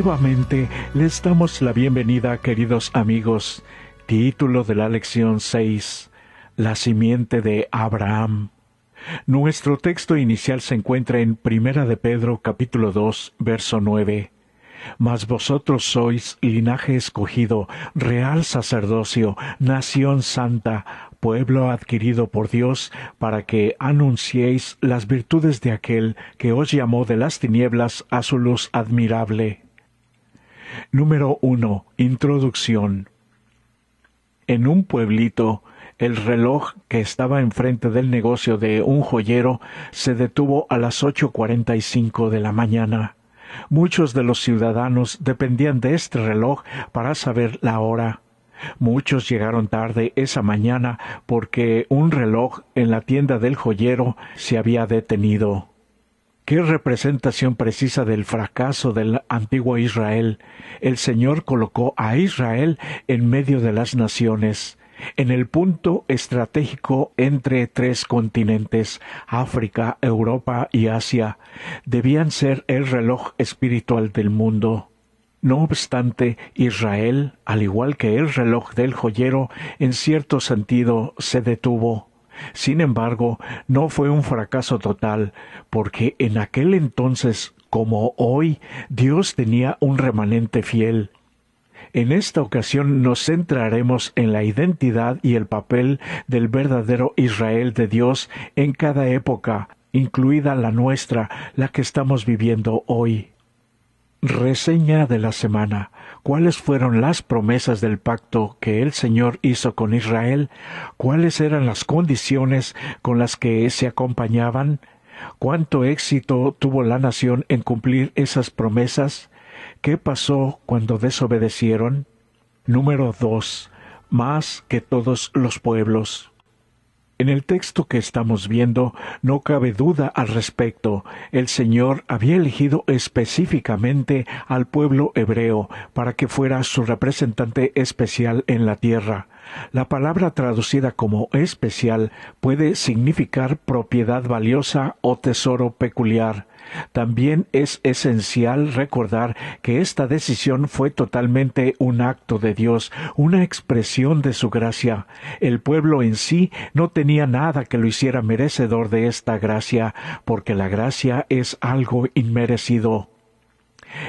Nuevamente les damos la bienvenida, queridos amigos. Título de la lección 6: La simiente de Abraham. Nuestro texto inicial se encuentra en Primera de Pedro, capítulo 2, verso 9. Mas vosotros sois linaje escogido, real sacerdocio, nación santa, pueblo adquirido por Dios, para que anunciéis las virtudes de aquel que os llamó de las tinieblas a su luz admirable. Número 1. Introducción. En un pueblito, el reloj que estaba enfrente del negocio de un joyero se detuvo a las 8:45 de la mañana. Muchos de los ciudadanos dependían de este reloj para saber la hora. Muchos llegaron tarde esa mañana porque un reloj en la tienda del joyero se había detenido. ¿Qué representación precisa del fracaso del antiguo Israel? El Señor colocó a Israel en medio de las naciones, en el punto estratégico entre tres continentes, África, Europa y Asia. Debían ser el reloj espiritual del mundo. No obstante, Israel, al igual que el reloj del joyero, en cierto sentido se detuvo. Sin embargo, no fue un fracaso total, porque en aquel entonces, como hoy, Dios tenía un remanente fiel. En esta ocasión nos centraremos en la identidad y el papel del verdadero Israel de Dios en cada época, incluida la nuestra, la que estamos viviendo hoy. Reseña de la semana. ¿Cuáles fueron las promesas del pacto que el Señor hizo con Israel? ¿Cuáles eran las condiciones con las que se acompañaban? ¿Cuánto éxito tuvo la nación en cumplir esas promesas? ¿Qué pasó cuando desobedecieron? Número 2. Más que todos los pueblos. En el texto que estamos viendo, no cabe duda al respecto. El Señor había elegido específicamente al pueblo hebreo para que fuera su representante especial en la tierra. La palabra traducida como especial puede significar propiedad valiosa o tesoro peculiar. También es esencial recordar que esta decisión fue totalmente un acto de Dios, una expresión de su gracia. El pueblo en sí no tenía nada que lo hiciera merecedor de esta gracia, porque la gracia es algo inmerecido.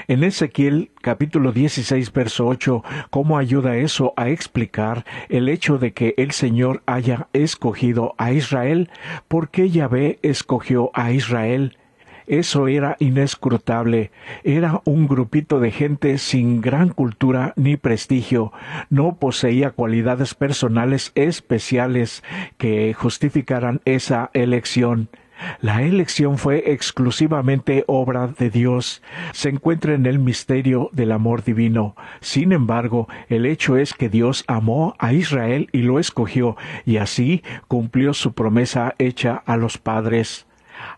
En Ezequiel capítulo 16 verso 8, ¿cómo ayuda eso a explicar el hecho de que el Señor haya escogido a Israel? ¿Por qué Yahvé escogió a Israel? Eso era inescrutable. Era un grupito de gente sin gran cultura ni prestigio. No poseía cualidades personales especiales que justificaran esa elección. La elección fue exclusivamente obra de Dios. Se encuentra en el misterio del amor divino. Sin embargo, el hecho es que Dios amó a Israel y lo escogió, y así cumplió su promesa hecha a los padres.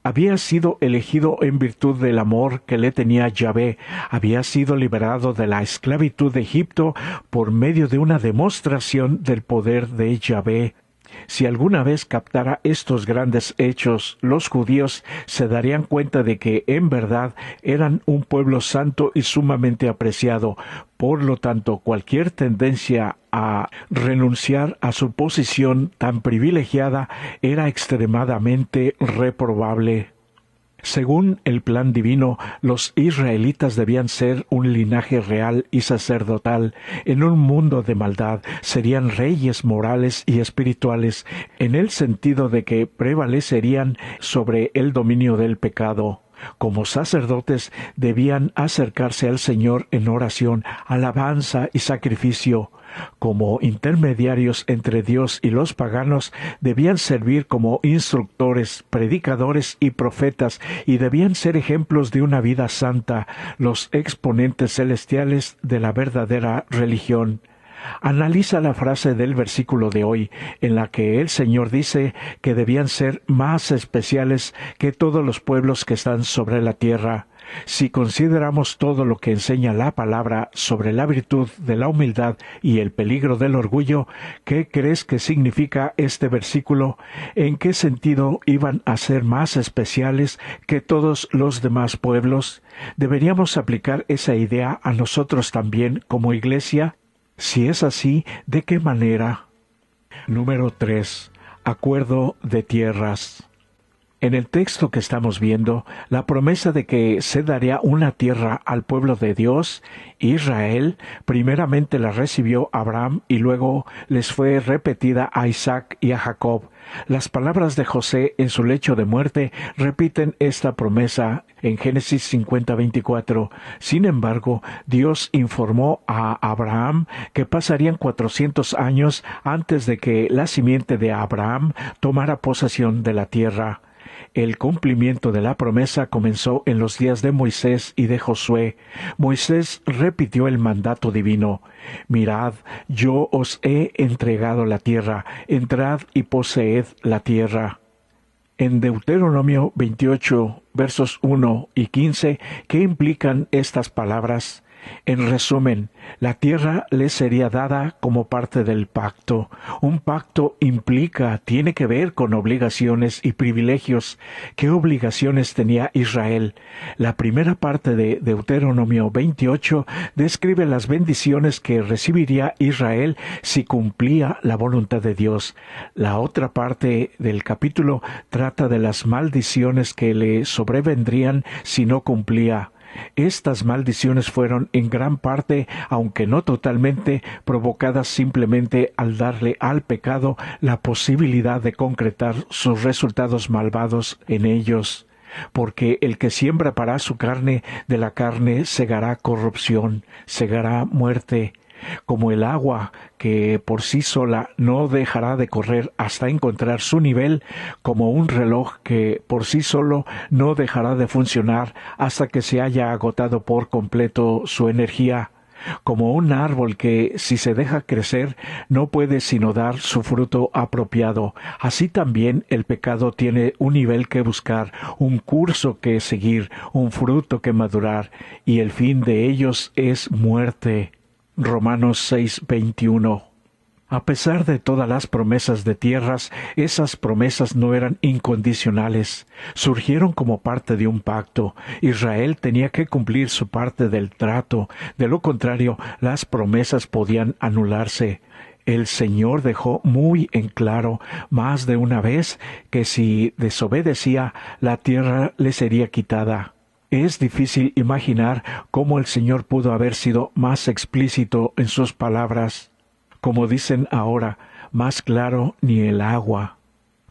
Había sido elegido en virtud del amor que le tenía Yahvé. Había sido liberado de la esclavitud de Egipto por medio de una demostración del poder de Yahvé. Si alguna vez captara estos grandes hechos, los judíos se darían cuenta de que en verdad eran un pueblo santo y sumamente apreciado. Por lo tanto, cualquier tendencia a renunciar a su posición tan privilegiada era extremadamente reprobable. Según el plan divino, los israelitas debían ser un linaje real y sacerdotal. En un mundo de maldad, serían reyes morales y espirituales, en el sentido de que prevalecerían sobre el dominio del pecado. Como sacerdotes, debían acercarse al Señor en oración, alabanza y sacrificio. Como intermediarios entre Dios y los paganos, debían servir como instructores, predicadores y profetas, y debían ser ejemplos de una vida santa, los exponentes celestiales de la verdadera religión. Analiza la frase del versículo de hoy, en la que el Señor dice que debían ser más especiales que todos los pueblos que están sobre la tierra. Si consideramos todo lo que enseña la palabra sobre la virtud de la humildad y el peligro del orgullo, ¿qué crees que significa este versículo? ¿En qué sentido iban a ser más especiales que todos los demás pueblos? ¿Deberíamos aplicar esa idea a nosotros también como iglesia? Si es así, ¿de qué manera? Número 3. Acuerdo de tierras. En el texto que estamos viendo, la promesa de que se daría una tierra al pueblo de Dios, Israel, primeramente la recibió Abraham y luego les fue repetida a Isaac y a Jacob. Las palabras de José en su lecho de muerte repiten esta promesa en Génesis 50:24. Sin embargo, Dios informó a Abraham que pasarían 400 años antes de que la simiente de Abraham tomara posesión de la tierra. El cumplimiento de la promesa comenzó en los días de Moisés y de Josué. Moisés repitió el mandato divino: «Mirad, yo os he entregado la tierra, entrad y poseed la tierra». En Deuteronomio 28, versos 1 y 15, ¿qué implican estas palabras? En resumen, la tierra les sería dada como parte del pacto. Un pacto tiene que ver con obligaciones y privilegios. ¿Qué obligaciones tenía Israel? La primera parte de Deuteronomio 28 describe las bendiciones que recibiría Israel si cumplía la voluntad de Dios. La otra parte del capítulo trata de las maldiciones que le sobrevendrían si no cumplía. Estas maldiciones fueron en gran parte, aunque no totalmente, provocadas simplemente al darle al pecado la posibilidad de concretar sus resultados malvados en ellos. Porque el que siembra para su carne, de la carne segará corrupción, segará muerte. Como el agua, que por sí sola no dejará de correr hasta encontrar su nivel, como un reloj que por sí solo no dejará de funcionar hasta que se haya agotado por completo su energía, como un árbol que, si se deja crecer, no puede sino dar su fruto apropiado. Así también el pecado tiene un nivel que buscar, un curso que seguir, un fruto que madurar, y el fin de ellos es muerte. Romanos 6:21. A pesar de todas las promesas de tierras, esas promesas no eran incondicionales. Surgieron como parte de un pacto. Israel tenía que cumplir su parte del trato. De lo contrario, las promesas podían anularse. El Señor dejó muy en claro más de una vez que si desobedecía, la tierra le sería quitada. Es difícil imaginar cómo el Señor pudo haber sido más explícito en sus palabras. Como dicen ahora, más claro ni el agua.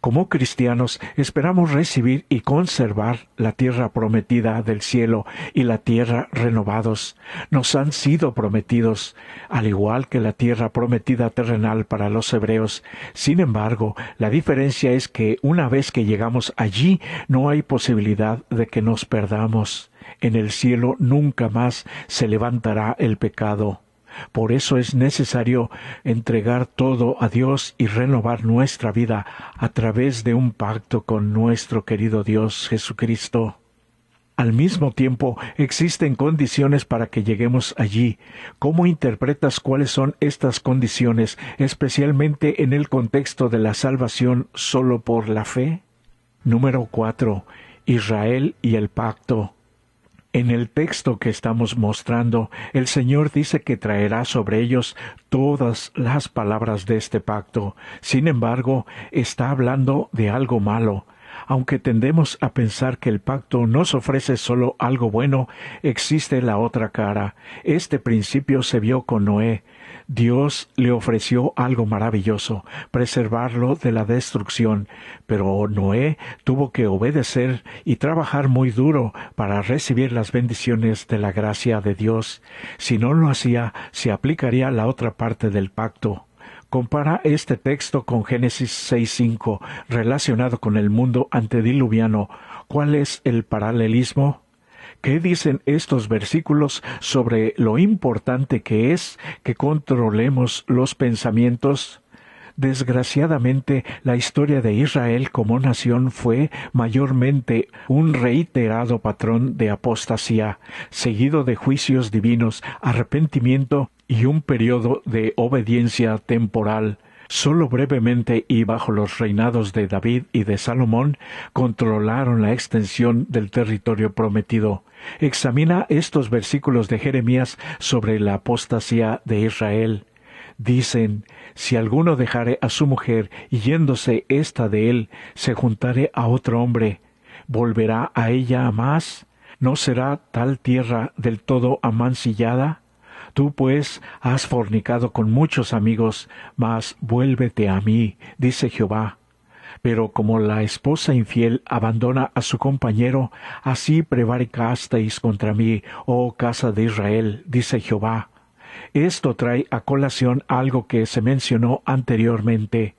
Como cristianos, esperamos recibir y conservar la tierra prometida del cielo y la tierra renovados. Nos han sido prometidos, al igual que la tierra prometida terrenal para los hebreos. Sin embargo, la diferencia es que una vez que llegamos allí, no hay posibilidad de que nos perdamos. En el cielo nunca más se levantará el pecado. Por eso es necesario entregar todo a Dios y renovar nuestra vida a través de un pacto con nuestro querido Dios Jesucristo. Al mismo tiempo, existen condiciones para que lleguemos allí. ¿Cómo interpretas cuáles son estas condiciones, especialmente en el contexto de la salvación solo por la fe? Número 4. Israel y el pacto. En el texto que estamos mostrando, el Señor dice que traerá sobre ellos todas las palabras de este pacto. Sin embargo, está hablando de algo malo. Aunque tendemos a pensar que el pacto nos ofrece solo algo bueno, existe la otra cara. Este principio se vio con Noé. Dios le ofreció algo maravilloso, preservarlo de la destrucción, pero Noé tuvo que obedecer y trabajar muy duro para recibir las bendiciones de la gracia de Dios. Si no lo hacía, se aplicaría la otra parte del pacto. Compara este texto con Génesis 6:5, relacionado con el mundo antediluviano. ¿Cuál es el paralelismo? ¿Qué dicen estos versículos sobre lo importante que es que controlemos los pensamientos? Desgraciadamente, la historia de Israel como nación fue mayormente un reiterado patrón de apostasía, seguido de juicios divinos, arrepentimiento y un periodo de obediencia temporal. Solo brevemente y bajo los reinados de David y de Salomón controlaron la extensión del territorio prometido. Examina estos versículos de Jeremías sobre la apostasía de Israel. Dicen: si alguno dejare a su mujer y yéndose ésta de él, se juntare a otro hombre, ¿volverá a ella más? ¿No será tal tierra del todo amancillada? Tú pues has fornicado con muchos amigos, mas vuélvete a mí, dice Jehová. Pero como la esposa infiel abandona a su compañero, así prevaricasteis contra mí, oh casa de Israel, dice Jehová. Esto trae a colación algo que se mencionó anteriormente.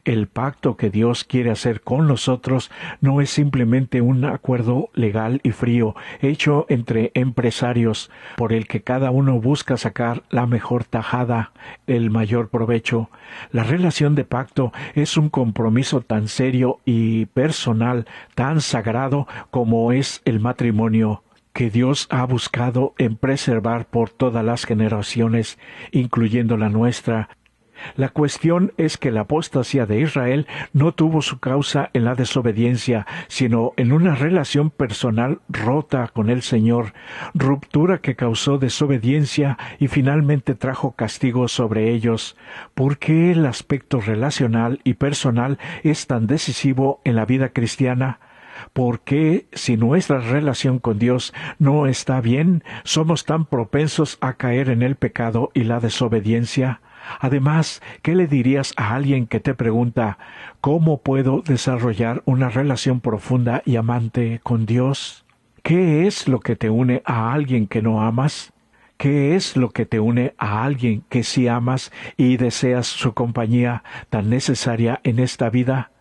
El pacto que Dios quiere hacer con nosotros no es simplemente un acuerdo legal y frío hecho entre empresarios por el que cada uno busca sacar la mejor tajada, el mayor provecho. La relación de pacto es un compromiso tan serio y personal, tan sagrado como es el matrimonio, que Dios ha buscado en preservar por todas las generaciones, incluyendo la nuestra. La cuestión es que la apostasía de Israel no tuvo su causa en la desobediencia, sino en una relación personal rota con el Señor, ruptura que causó desobediencia y finalmente trajo castigo sobre ellos. ¿Por qué el aspecto relacional y personal es tan decisivo en la vida cristiana? ¿Por qué, si nuestra relación con Dios no está bien, somos tan propensos a caer en el pecado y la desobediencia? Además, ¿qué le dirías a alguien que te pregunta: ¿cómo puedo desarrollar una relación profunda y amante con Dios? ¿Qué es lo que te une a alguien que no amas? ¿Qué es lo que te une a alguien que sí amas y deseas su compañía tan necesaria en esta vida?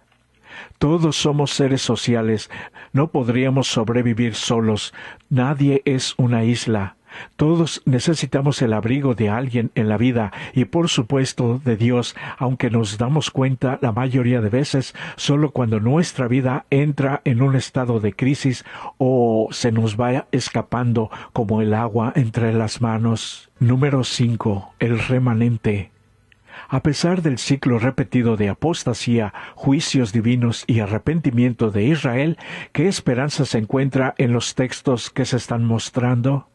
Todos somos seres sociales, no podríamos sobrevivir solos, nadie es una isla. Todos necesitamos el abrigo de alguien en la vida y por supuesto de Dios, aunque nos damos cuenta la mayoría de veces solo cuando nuestra vida entra en un estado de crisis o se nos va escapando como el agua entre las manos. Número 5. El remanente. A pesar del ciclo repetido de apostasía, juicios divinos y arrepentimiento de Israel, ¿qué esperanza se encuentra en los textos que se están mostrando?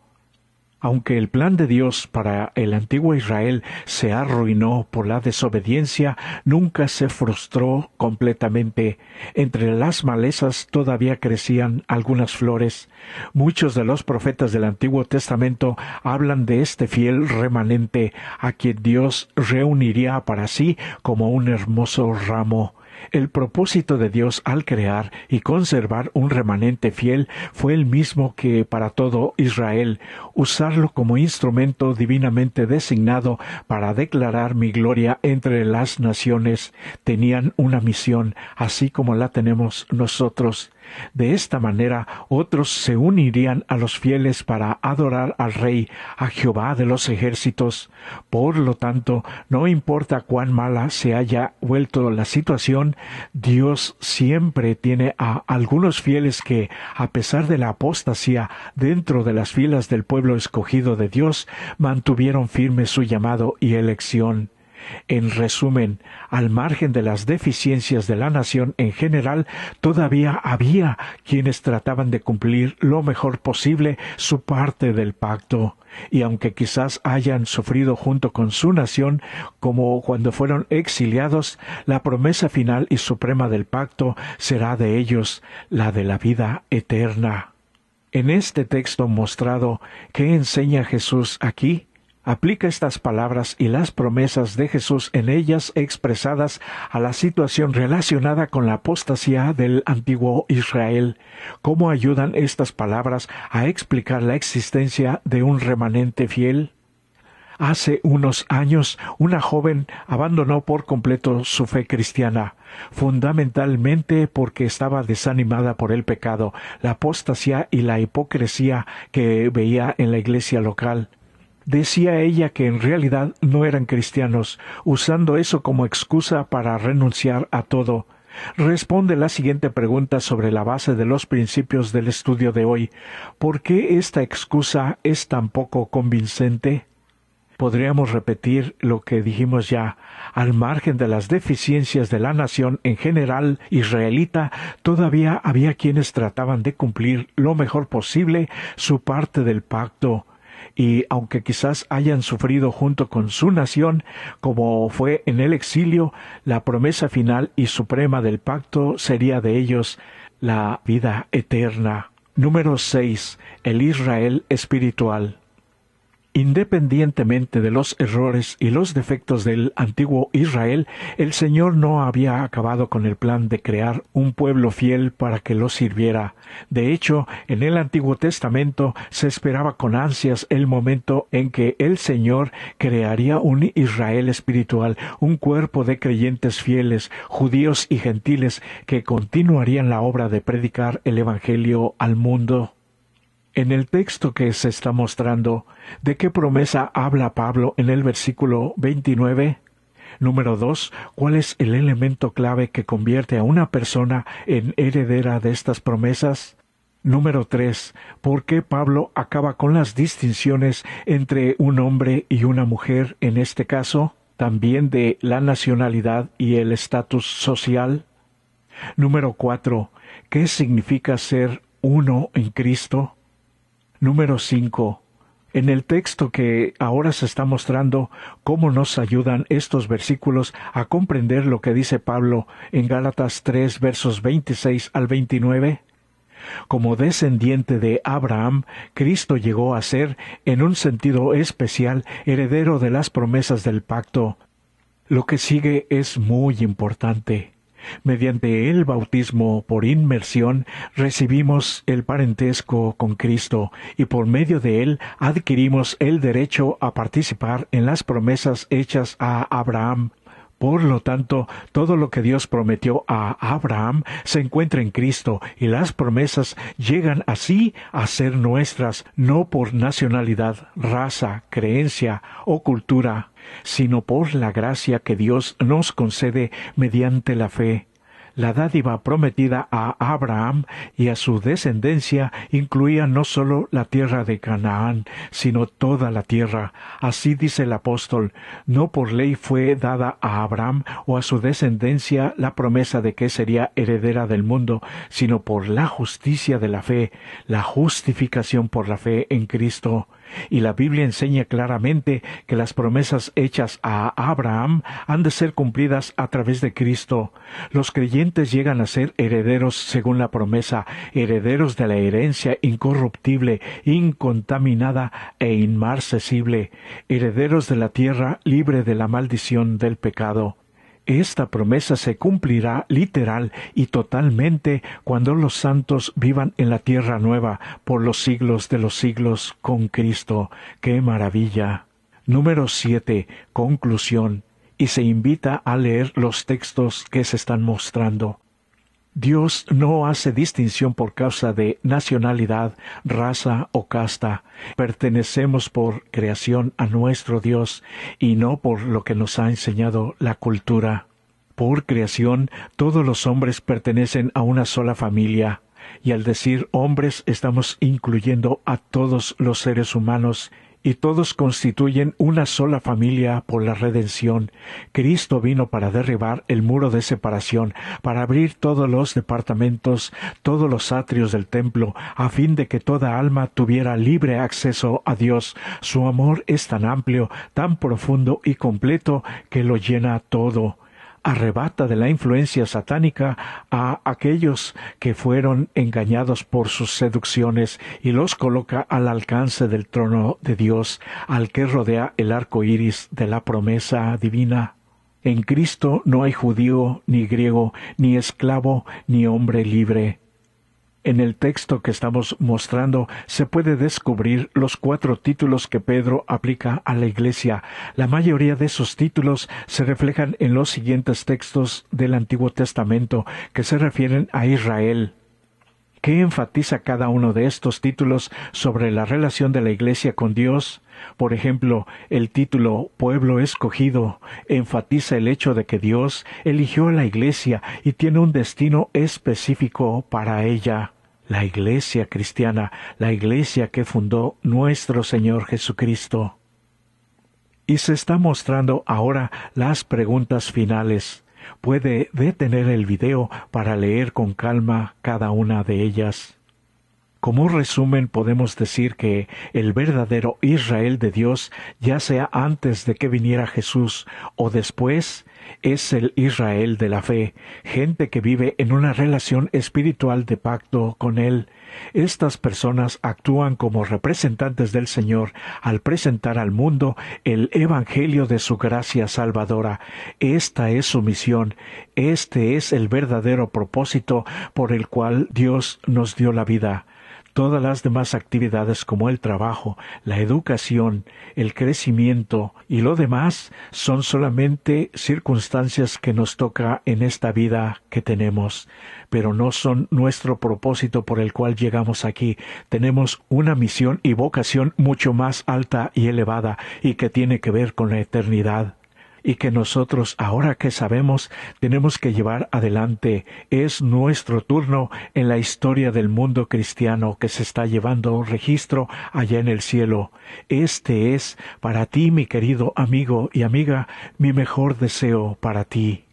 Aunque el plan de Dios para el antiguo Israel se arruinó por la desobediencia, nunca se frustró completamente. Entre las malezas todavía crecían algunas flores. Muchos de los profetas del Antiguo Testamento hablan de este fiel remanente, a quien Dios reuniría para sí como un hermoso ramo. El propósito de Dios al crear y conservar un remanente fiel fue el mismo que para todo Israel: usarlo como instrumento divinamente designado para declarar mi gloria entre las naciones. Tenían una misión, así como la tenemos nosotros. De esta manera, otros se unirían a los fieles para adorar al Rey, a Jehová de los ejércitos. Por lo tanto, no importa cuán mala se haya vuelto la situación, Dios siempre tiene a algunos fieles que, a pesar de la apostasía dentro de las filas del pueblo escogido de Dios, mantuvieron firme su llamado y elección. En resumen, al margen de las deficiencias de la nación en general, todavía había quienes trataban de cumplir lo mejor posible su parte del pacto. Y aunque quizás hayan sufrido junto con su nación, como cuando fueron exiliados, la promesa final y suprema del pacto será de ellos, la de la vida eterna. En este texto mostrado, ¿qué enseña Jesús aquí? Aplica estas palabras y las promesas de Jesús en ellas expresadas a la situación relacionada con la apostasía del antiguo Israel. ¿Cómo ayudan estas palabras a explicar la existencia de un remanente fiel? Hace unos años, una joven abandonó por completo su fe cristiana, fundamentalmente porque estaba desanimada por el pecado, la apostasía y la hipocresía que veía en la iglesia local. Decía ella que en realidad no eran cristianos, usando eso como excusa para renunciar a todo. Responde la siguiente pregunta sobre la base de los principios del estudio de hoy. ¿Por qué esta excusa es tan poco convincente? Podríamos repetir lo que dijimos ya. Al margen de las deficiencias de la nación en general israelita, todavía había quienes trataban de cumplir lo mejor posible su parte del pacto. Y aunque quizás hayan sufrido junto con su nación, como fue en el exilio, la promesa final y suprema del pacto sería de ellos la vida eterna. Número 6. El Israel espiritual. Independientemente de los errores y los defectos del antiguo Israel, el Señor no había acabado con el plan de crear un pueblo fiel para que lo sirviera. De hecho, en el Antiguo Testamento se esperaba con ansias el momento en que el Señor crearía un Israel espiritual, un cuerpo de creyentes fieles, judíos y gentiles, que continuarían la obra de predicar el Evangelio al mundo. En el texto que se está mostrando, ¿de qué promesa habla Pablo en el versículo 29? Número 2. ¿Cuál es el elemento clave que convierte a una persona en heredera de estas promesas? Número 3. ¿Por qué Pablo acaba con las distinciones entre un hombre y una mujer en este caso? También de la nacionalidad y el estatus social. Número 4. ¿Qué significa ser uno en Cristo? Número 5. En el texto que ahora se está mostrando, ¿cómo nos ayudan estos versículos a comprender lo que dice Pablo en Gálatas 3, versos 26 al 29? Como descendiente de Abraham, Cristo llegó a ser, en un sentido especial, heredero de las promesas del pacto. Lo que sigue es muy importante. Mediante el bautismo por inmersión recibimos el parentesco con Cristo y por medio de él adquirimos el derecho a participar en las promesas hechas a Abraham. Por lo tanto, todo lo que Dios prometió a Abraham se encuentra en Cristo y las promesas llegan así a ser nuestras, no por nacionalidad, raza, creencia o cultura, sino por la gracia que Dios nos concede mediante la fe. La dádiva prometida a Abraham y a su descendencia incluía no solo la tierra de Canaán, sino toda la tierra. Así dice el apóstol, no por ley fue dada a Abraham o a su descendencia la promesa de que sería heredera del mundo, sino por la justicia de la fe, la justificación por la fe en Cristo. Y la Biblia enseña claramente que las promesas hechas a Abraham han de ser cumplidas a través de Cristo. Los creyentes llegan a ser herederos según la promesa, herederos de la herencia incorruptible, incontaminada e inmarcesible, herederos de la tierra libre de la maldición del pecado. Esta promesa se cumplirá literal y totalmente cuando los santos vivan en la tierra nueva por los siglos de los siglos con Cristo. ¡Qué maravilla! Número 7. Conclusión. Y se invita a leer los textos que se están mostrando. Dios no hace distinción por causa de nacionalidad, raza o casta. Pertenecemos por creación a nuestro Dios y no por lo que nos ha enseñado la cultura. Por creación, todos los hombres pertenecen a una sola familia, y al decir hombres estamos incluyendo a todos los seres humanos, y todos constituyen una sola familia por la redención. Cristo vino para derribar el muro de separación, para abrir todos los departamentos, todos los atrios del templo, a fin de que toda alma tuviera libre acceso a Dios. Su amor es tan amplio, tan profundo y completo que lo llena todo. Arrebata de la influencia satánica a aquellos que fueron engañados por sus seducciones y los coloca al alcance del trono de Dios, al que rodea el arco iris de la promesa divina. En Cristo no hay judío, ni griego, ni esclavo, ni hombre libre. En el texto que estamos mostrando se puede descubrir los 4 títulos que Pedro aplica a la Iglesia. La mayoría de esos títulos se reflejan en los siguientes textos del Antiguo Testamento que se refieren a Israel. ¿Qué enfatiza cada uno de estos títulos sobre la relación de la Iglesia con Dios? Por ejemplo, el título Pueblo Escogido enfatiza el hecho de que Dios eligió a la Iglesia y tiene un destino específico para ella. La Iglesia cristiana, la Iglesia que fundó nuestro Señor Jesucristo. Y se está mostrando ahora las preguntas finales. Puede detener el video para leer con calma cada una de ellas. Como resumen podemos decir que el verdadero Israel de Dios, ya sea antes de que viniera Jesús o después, es el Israel de la fe, gente que vive en una relación espiritual de pacto con Él. Estas personas actúan como representantes del Señor al presentar al mundo el Evangelio de su gracia salvadora. Esta es su misión, este es el verdadero propósito por el cual Dios nos dio la vida. Todas las demás actividades como el trabajo, la educación, el crecimiento y lo demás son solamente circunstancias que nos toca en esta vida que tenemos, pero no son nuestro propósito por el cual llegamos aquí. Tenemos una misión y vocación mucho más alta y elevada y que tiene que ver con la eternidad. Y que nosotros, ahora que sabemos, tenemos que llevar adelante. Es nuestro turno en la historia del mundo cristiano que se está llevando registro allá en el cielo. Este es, para ti, mi querido amigo y amiga, mi mejor deseo para ti.